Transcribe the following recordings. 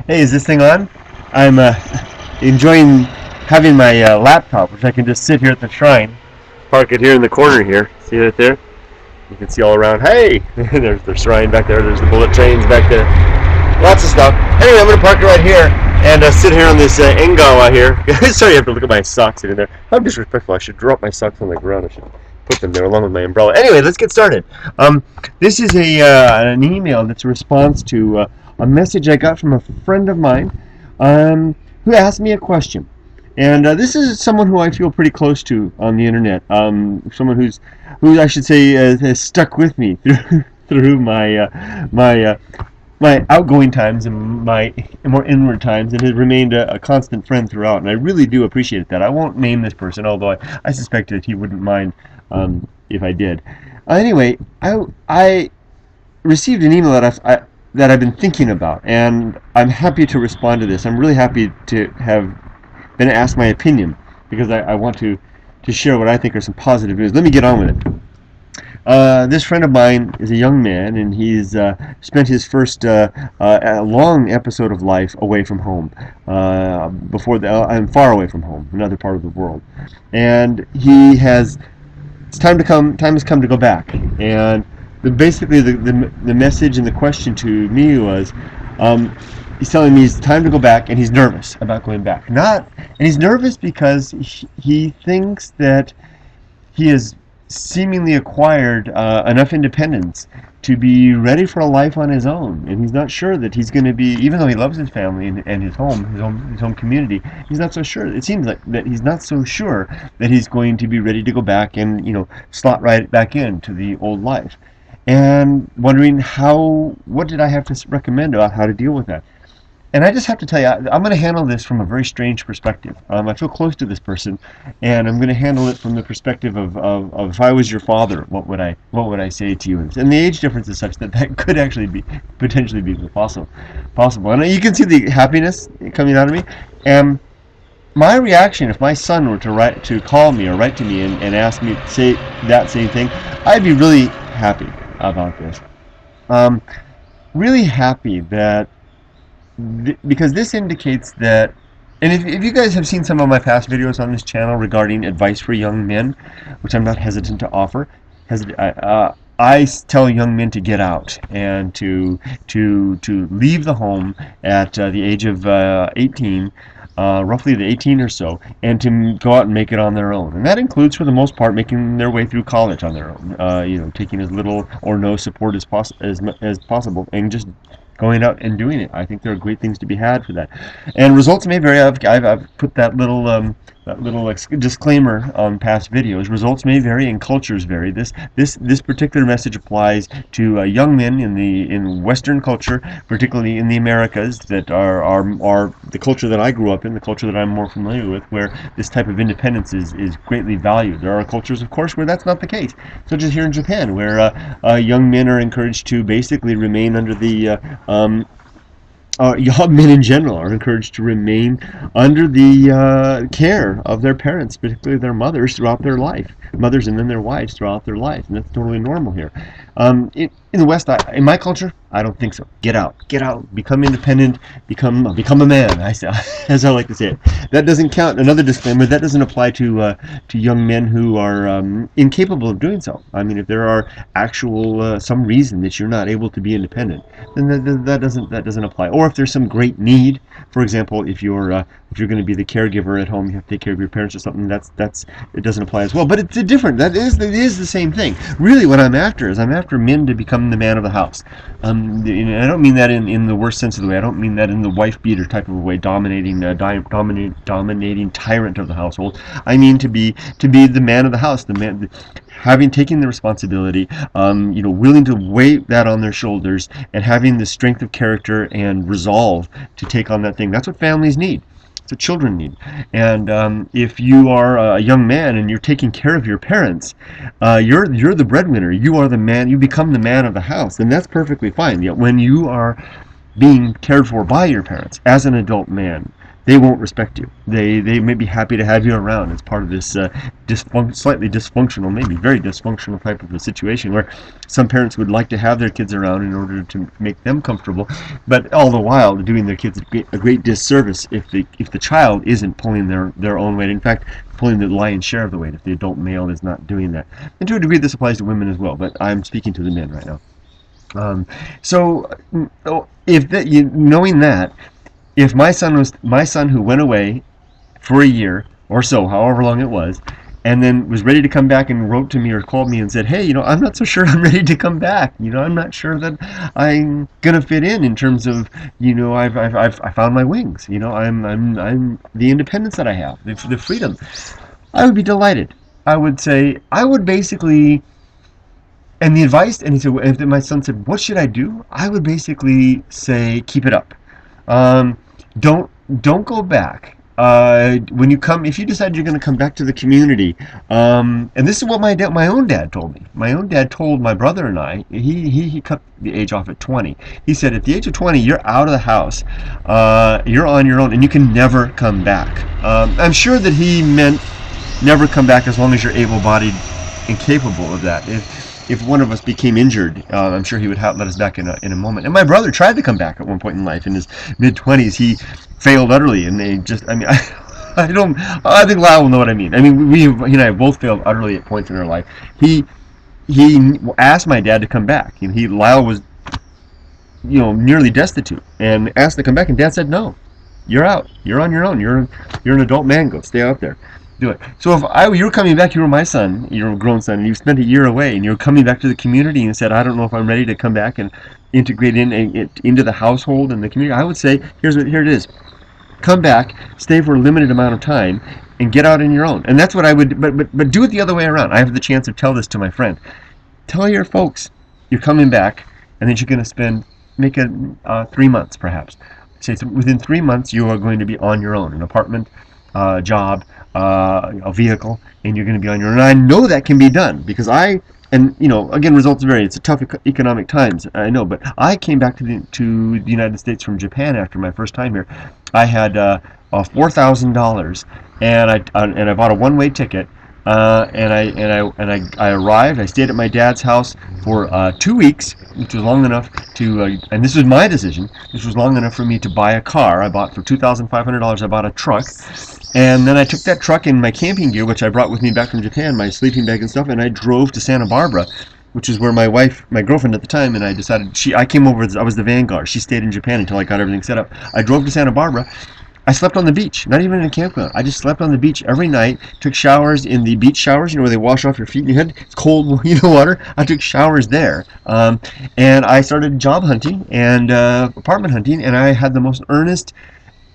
Hey, is this thing on? I'm enjoying having my laptop, which I can just sit here at the shrine. Park it here in the corner here. See that there? You can see all around. Hey! there's the shrine back there. There's the bullet trains back there. Lots of stuff. Anyway, I'm going to park it right here and sit here on this Engawa here. Sorry, I have to look at my socks in there. How disrespectful. I should drop my socks on the ground. I should put them there along with my umbrella. Anyway, let's get started. This is an email that's a response to a message I got from a friend of mine who asked me a question. And this is someone who I feel pretty close to on the internet. Someone who I should say has stuck with me through my outgoing times and my more inward times, and has remained a constant friend throughout. And I really do appreciate that. I won't name this person, although I suspect that he wouldn't mind if I did. Anyway, I received an email that I've been thinking about, and I'm happy to respond to this. I'm really happy to have been asked my opinion, because I want to share what I think are some positive news. Let me get on with it. This friend of mine is a young man, and he's spent his first long episode of life away from home. I'm far away from home, another part of the world, and time has come to go back. And basically the message and the question to me was, he's telling me it's time to go back, and he's nervous about going back. And he's nervous because he thinks that he has seemingly acquired enough independence to be ready for a life on his own, and he's not sure that he's going to be, even though he loves his family and his home community, he's not so sure. It seems like that he's not so sure that he's going to be ready to go back and slot right back into the old life. And wondering what did I have to recommend about how to deal with that. And I just have to tell you, I'm going to handle this from a very strange perspective. I feel close to this person, and I'm going to handle it from the perspective of if I was your father, what would I say to you? And the age difference is such that could actually potentially be possible. And you can see the happiness coming out of me. And my reaction, if my son were to call me or write to me and ask me to say that same thing, I'd be really happy about this. Really happy that. Because this indicates that, and if you guys have seen some of my past videos on this channel regarding advice for young men, which I'm not hesitant to offer, I tell young men to get out and to leave the home at the age of 18, roughly the 18 or so, and to go out and make it on their own. And that includes, for the most part, making their way through college on their own. Taking as little or no support as possible, and just going out and doing it. I think there are great things to be had for that. And results may vary. I've put that little disclaimer on past videos. Results may vary and cultures vary. This particular message applies to young men in Western culture, particularly in the Americas, that are the culture that I grew up in, the culture that I'm more familiar with, where this type of independence is greatly valued. There are cultures, of course, where that's not the case, such as here in Japan, where young men are encouraged to basically remain under the young men in general are encouraged to remain under the care of their parents, particularly their mothers, throughout their life. Mothers and then their wives throughout their life, and that's totally normal here. In the West, in my culture, I don't think so. Get out, become independent, become a man. As I like to say it. That doesn't count. Another disclaimer: that doesn't apply to young men who are incapable of doing so. I mean, if there are actual some reason that you're not able to be independent, then that doesn't apply. Or if there's some great need, for example, if you're going to be the caregiver at home, you have to take care of your parents or something. It doesn't apply as well. But it's different. It is the same thing. Really, what I'm after is men to become the man of the house. I don't mean that in the worst sense of the way. I don't mean that in the wife beater type of a way, dominating tyrant of the household. I mean to be the man of the house, the man having taken the responsibility, willing to weigh that on their shoulders, and having the strength of character and resolve to take on that thing. That's what families need. It's what children need. And if you are a young man and you're taking care of your parents, you're the breadwinner. You are the man. You become the man of the house, and that's perfectly fine. Yet when you are being cared for by your parents as an adult man, they won't respect you. They may be happy to have you around as part of this slightly dysfunctional, maybe very dysfunctional type of a situation where some parents would like to have their kids around in order to make them comfortable, but all the while doing their kids a great disservice if the child isn't pulling their own weight. In fact, pulling the lion's share of the weight if the adult male is not doing that. And to a degree, this applies to women as well, but I'm speaking to the men right now. So, knowing that, if my son who went away for a year or so, however long it was, and then was ready to come back and wrote to me or called me and said, hey, I'm not so sure I'm ready to come back. I'm not sure that I'm gonna fit in terms of, I found my wings. I'm the independence that I have, the freedom. I would be delighted. I would say, basically. And the advice, and he said, if my son said, what should I do? I would basically say, keep it up. Don't go back. When you come, if you decide you're going to come back to the community, and this is what my own dad told me. My own dad told my brother and I, he cut the age off at 20. He said, at the age of 20, you're out of the house. You're on your own, and you can never come back. I'm sure that he meant never come back as long as you're able-bodied and capable of that. If one of us became injured, I'm sure he would let us back in a moment. And my brother tried to come back at one point in life. In his mid-20s, he failed utterly, and I think Lyle will know what I mean. I mean, he and I both failed utterly at points in our life. He asked my dad to come back. Lyle was, nearly destitute, and asked to come back, and Dad said, no, you're out. You're on your own. You're an adult man. Go stay out there. Do it. So if you were coming back, you were my son, you're a grown son, and you spent a year away, and you're coming back to the community and said, I don't know if I'm ready to come back and integrate into the household and the community, I would say, here it is. Come back, stay for a limited amount of time, and get out on your own. And that's what I would, but do it the other way around. I have the chance to tell this to my friend. Tell your folks you're coming back, and then you're going to make it 3 months perhaps. Say within 3 months you are going to be on your own, an apartment, job, a vehicle, and you're going to be on your own. And I know that can be done because again, results vary. It's a tough economic times, I know, but I came back to the United States from Japan after my first time here. I had $4,000, and I bought a one-way ticket. And I arrived. I stayed at my dad's house for 2 weeks, which was long enough to. And this was my decision. This was long enough for me to buy a car. I bought for $2,500. I bought a truck, and then I took that truck and my camping gear, which I brought with me back from Japan, my sleeping bag and stuff, and I drove to Santa Barbara, which is where my girlfriend at the time, and I decided I came over. I was the vanguard. She stayed in Japan until I got everything set up. I drove to Santa Barbara. I slept on the beach, not even in a campground. I just slept on the beach every night, took showers in the beach showers, where they wash off your feet and your head. It's cold, water. I took showers there. And I started job hunting and apartment hunting, and I had the most earnest,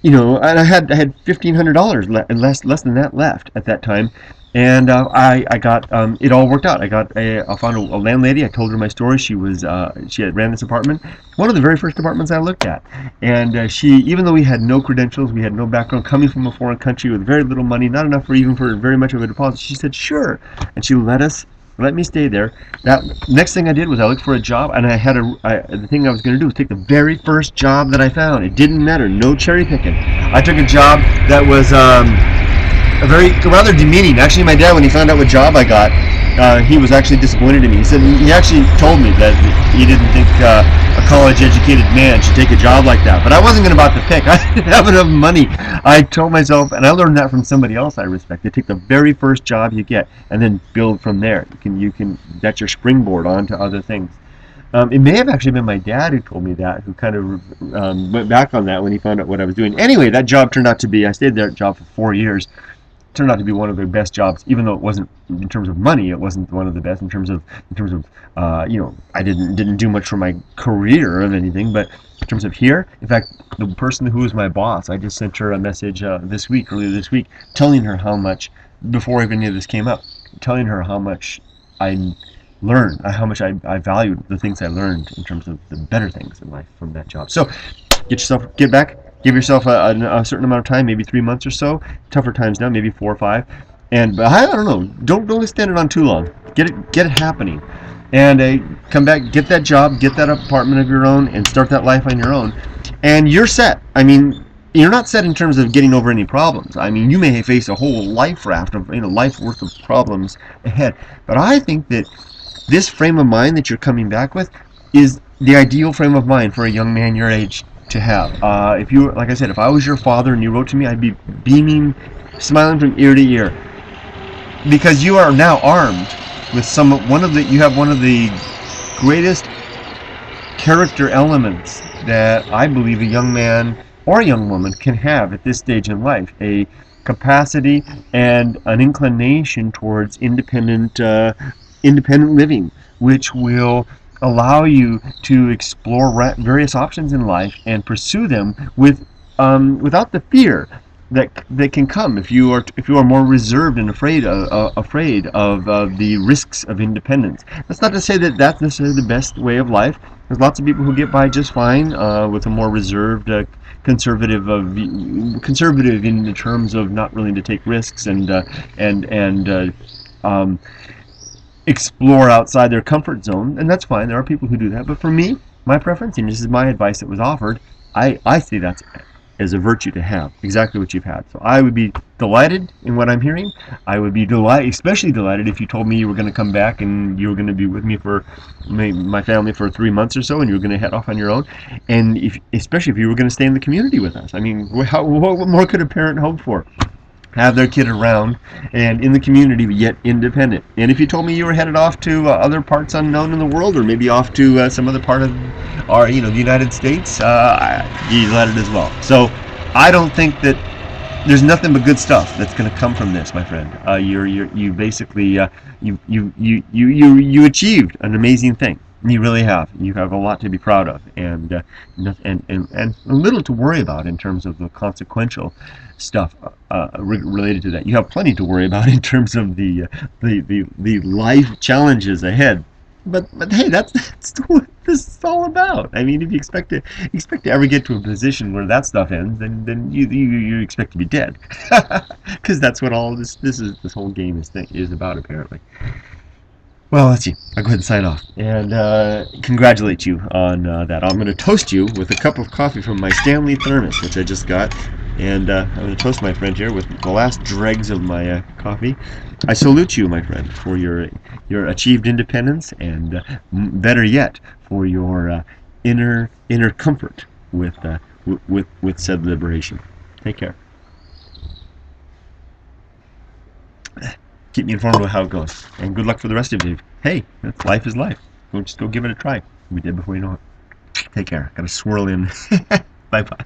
and I had $1,500 less than that left at that time. And I got it all worked out. I found a landlady. I told her my story. She had ran this apartment, one of the very first apartments I looked at. And she, even though we had no credentials, we had no background, coming from a foreign country with very little money, not enough for very much of a deposit, she said sure, and she let me stay there. That next thing I did was I looked for a job, and the thing I was going to do was take the very first job that I found. It didn't matter, no cherry picking. I took a job that was rather demeaning. Actually, my dad, when he found out what job I got, he was actually disappointed in me. He said he actually told me that he didn't think a college-educated man should take a job like that. But I wasn't going to about to pick. I didn't have enough money. I told myself, and I learned that from somebody else I respect, to take the very first job you get and then build from there. You can that's your springboard onto other things. It may have actually been my dad who told me that, who kind of went back on that when he found out what I was doing. Anyway, that job turned out to be, I stayed there at that job for 4 years. Turned out to be one of the best jobs, even though it wasn't, in terms of money, it wasn't one of the best in terms of I didn't do much for my career of anything, but in terms of here, in fact, the person who was my boss, I just sent her a message earlier this week, telling her how much, before even any of this came up, telling her how much I learned, how much I valued the things I learned in terms of the better things in life from that job. So get back. Give yourself a certain amount of time, maybe 3 months or so. Tougher times now, maybe 4 or 5. And I don't know. Don't extend it on too long. Get it happening, and come back, get that job, get that apartment of your own, and start that life on your own. And you're set. I mean, you're not set in terms of getting over any problems. I mean, you may face a whole life raft of, life worth of problems ahead. But I think that this frame of mind that you're coming back with is the ideal frame of mind for a young man your age to have. If you, like I said, if I was your father and you wrote to me, I'd be beaming, smiling from ear to ear, because you are now armed with you have one of the greatest character elements that I believe a young man or a young woman can have at this stage in life: a capacity and an inclination towards independent living, which will allow you to explore various options in life and pursue them without the fear that can come if you are more reserved and afraid of the risks of independence. That's not to say that that's necessarily the best way of life. There's lots of people who get by just fine with a more reserved, conservative in the terms of not willing to take risks and explore outside their comfort zone, and that's fine. There are people who do that. But for me, my preference, and this is my advice that was offered, I see that's as a virtue to have, exactly what you've had. So I would be delighted in what I'm hearing. I would be especially delighted if you told me you were going to come back and you were going to be with me for my family for 3 months or so, and you were going to head off on your own. And especially if you were going to stay in the community with us. I mean, what more could a parent hope for? Have their kid around and in the community, but yet independent. And if you told me you were headed off to other parts unknown in the world, or maybe off to some other part of the United States, I'd be delighted as well. So I don't think that there's nothing but good stuff that's going to come from this, my friend. You basically you achieved an amazing thing. You really have. You have a lot to be proud of, and little to worry about in terms of the consequential stuff related to that. You have plenty to worry about in terms of the life challenges ahead. But hey, that's what this is all about. I mean, if you expect to ever get to a position where that stuff ends, then you expect to be dead, because that's what all this whole game is about, apparently. Well, let's see. I'll go ahead and sign off and congratulate you on that. I'm going to toast you with a cup of coffee from my Stanley thermos, which I just got. And I'm going to toast my friend here with the last dregs of my coffee. I salute you, my friend, for your achieved independence, and better yet, for your inner comfort with said liberation. Take care. Keep me informed of how it goes, and good luck for the rest of you. Hey, life is life. Just go give it a try. We did before you know it. Take care. Got to swirl in. Bye bye.